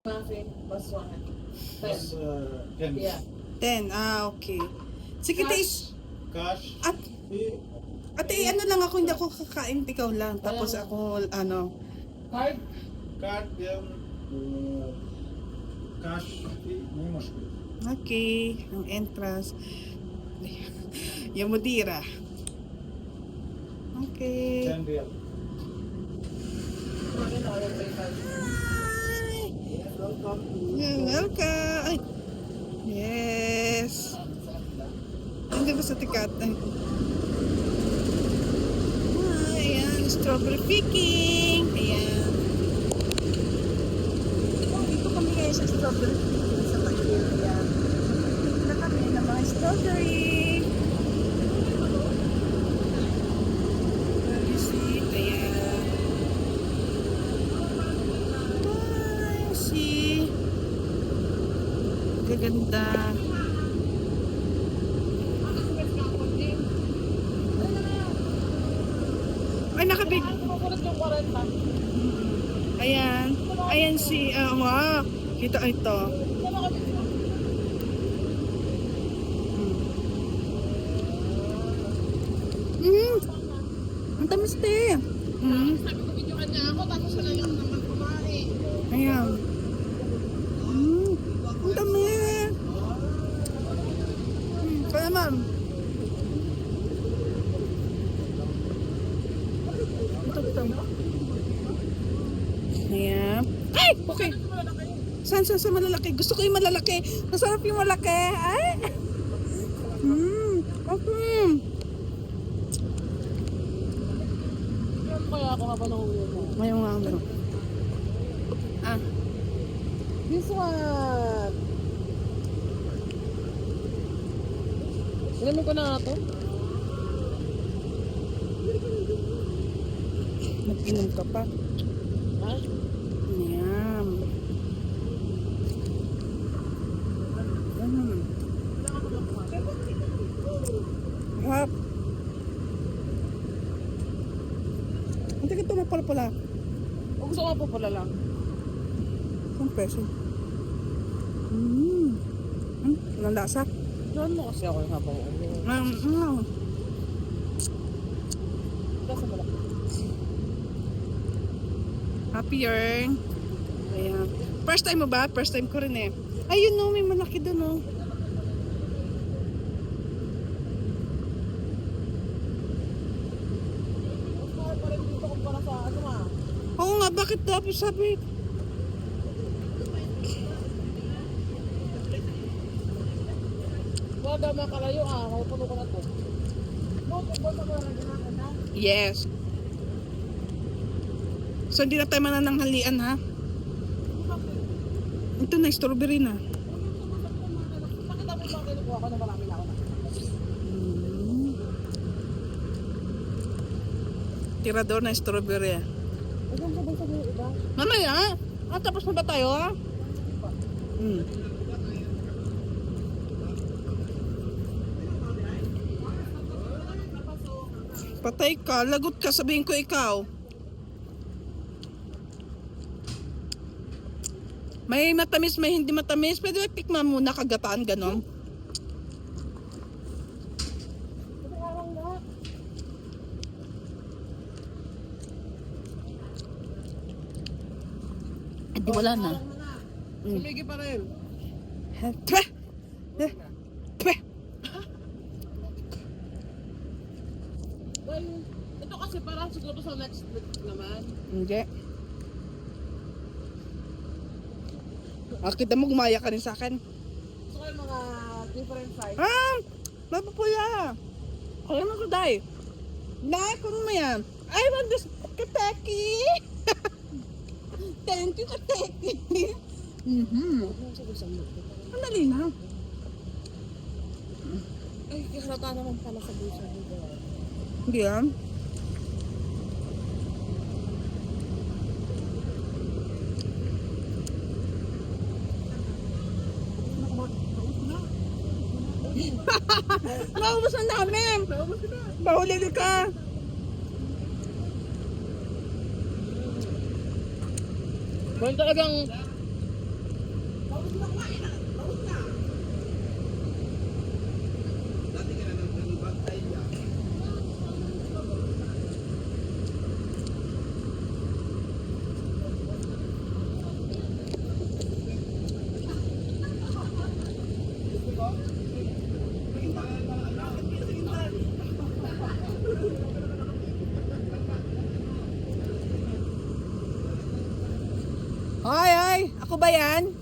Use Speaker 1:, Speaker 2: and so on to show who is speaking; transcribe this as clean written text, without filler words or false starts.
Speaker 1: Muffin plus one.
Speaker 2: Plus 10.
Speaker 1: Yeah.
Speaker 3: 10. Okay. Sige,
Speaker 2: Cash. Cash.
Speaker 3: ate, ano lang ako, hindi ako kakain, ikaw lang. Tapos ako, ano.
Speaker 1: Card?
Speaker 2: Card, cash. Не может быть.
Speaker 3: Okay, ang entrance. Yung mudira. Okay.
Speaker 2: 10 real.
Speaker 3: Welcome. Ay. Yes. Hindi ba sa tikat? Ay. Ayan, strawberry picking. Ayan. Dito kami guys sa strawberry picking sa Tagil. Ayan. Picking na kami ng mga strawberry. You see? Ayan. Ay, see? Gaganda. Ay, nakabig. Ayan. Ayan si, wow. Kita ito. Ang tamis te.
Speaker 1: Sabi ko, video ka niya ako, tapos wala lang naman kumain.
Speaker 3: Ayan. Ang tamis. Kaya ma'am. Ito. Ayan. Ay! Okay. Saan sa malalaki? Gusto ko yung malalaki. Masarap yung malaki. Ay! Okay.
Speaker 1: Kaya ako habang nangulo mo.
Speaker 3: Ngayon nga ano.
Speaker 1: This one. Ilamin ko na nga ito.
Speaker 3: Nag-inom ka pa.
Speaker 1: Ha?
Speaker 3: Ayan. Hap. Hindi ka ito mapala-pala.
Speaker 1: O gusto ko po pala lang.
Speaker 3: Ang peso. Walang lasa.
Speaker 1: Doon mo kasi ako yung habang Kasi wala.
Speaker 3: Happier. Ayan. First time mo ba? First time ko rin eh. Ayun no, may malaki doon no.
Speaker 1: Mas mahal pa rin dito kumpara sa ano nga.
Speaker 3: Oo nga, bakit dapat sabi?
Speaker 1: Wala daw mga kalayo mapupuno ko na to. Mapupunta ko na ginagawa na.
Speaker 3: Yes. So hindi na tayo manananghalian ha? Ito na, strawberry na.
Speaker 1: Pakita mo ba kinukuha ko na marami na ako na.
Speaker 3: Tirador na strawberry.
Speaker 1: Huwag mo sabay yung iba.
Speaker 3: Mamaya, tapos na ba tayo ha? Patay ka, lagot ka, sabihin ko ikaw. May matamis, may hindi matamis. Pwede ba tikman muna kagataan ganon? Di wala na.
Speaker 1: Sumigi pa rin.
Speaker 3: Twe! Twe!
Speaker 1: Well, ito kasi parang siguro sa next week naman.
Speaker 3: Hindi. Kita mo, gumaya ka rin sa akin.
Speaker 1: So yung mga different size.
Speaker 3: Mapapula. Kaya mo ko, day. Day, kung mo yan. I want this kateki. Thank you, kateki. Ang dali na.
Speaker 1: Ay, halata naman pala sa busa dito.
Speaker 3: Hindi yan. Naubos na namin. Bahuli ka.
Speaker 1: Well, talagang
Speaker 3: Hoy, hoy! Ako ba yan?